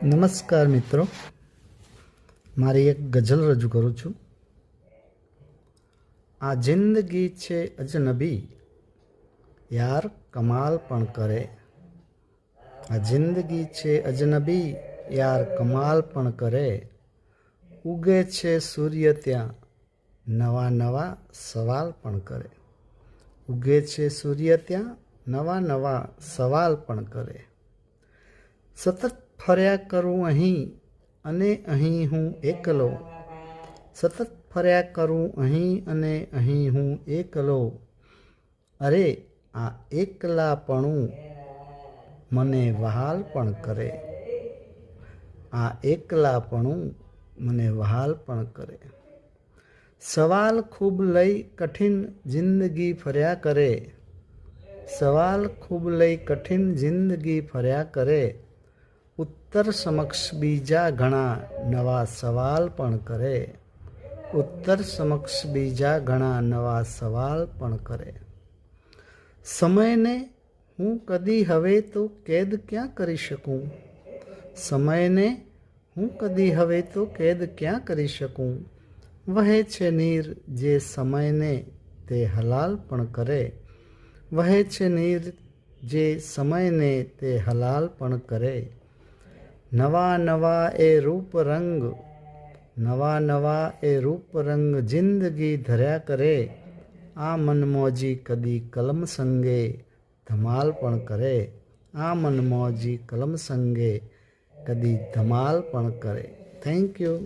નમસ્કાર મિત્રો, મારી એક ગઝલ રજૂ કરું છું। આ જિંદગી છે અજનબી, યાર કમાલ પણ કરે। આ જિંદગી છે અજનબી, યાર કમાલ પણ કરે। ઉગે છે સૂર્ય ત્યાં, નવા નવા સવાલ પણ કરે। ઉગે છે સૂર્ય ત્યાં, નવા નવા સવાલ પણ કરે। સતત ફર્યા કરું અહીં અને અહીં હું એકલો। સતત ફર્યા કરું અહીં અને અહીં હું એકલો। અરે આ એકલાપણું મને વહાલ પણ કરે। આ એકલાપણું મને વહાલ પણ કરે। સવાલ ખૂબ લઈ કઠિન જિંદગી ફર્યા કરે। સવાલ ખૂબ લઈ કઠિન જિંદગી ફર્યા કરે। ઉત્તર સમક્ષ બીજા ઘણા નવા સવાલ પણ કરે। ઉત્તર સમક્ષ બીજા ઘણા નવા સવાલ પણ કરે। સમયને હું કદી હવે તો કેદ ક્યાં કરી શકું। સમયને હું કદી હવે તો કેદ ક્યાં કરી શકું। વહે છે નીર જે સમયને તે હલાલ પણ કરે। વહે છે નીર જે સમયને તે હલાલ પણ કરે। નવા નવા એ રૂપ રંગ, નવા નવા એ રૂપ રંગ જિંદગી ધર્યા કરે। આ મનમોજી કદી કલમ સંગે ધમાલ પણ કરે। આ મનમોજી કલમ સંગે કદી ધમાલ પણ કરે। Thank you.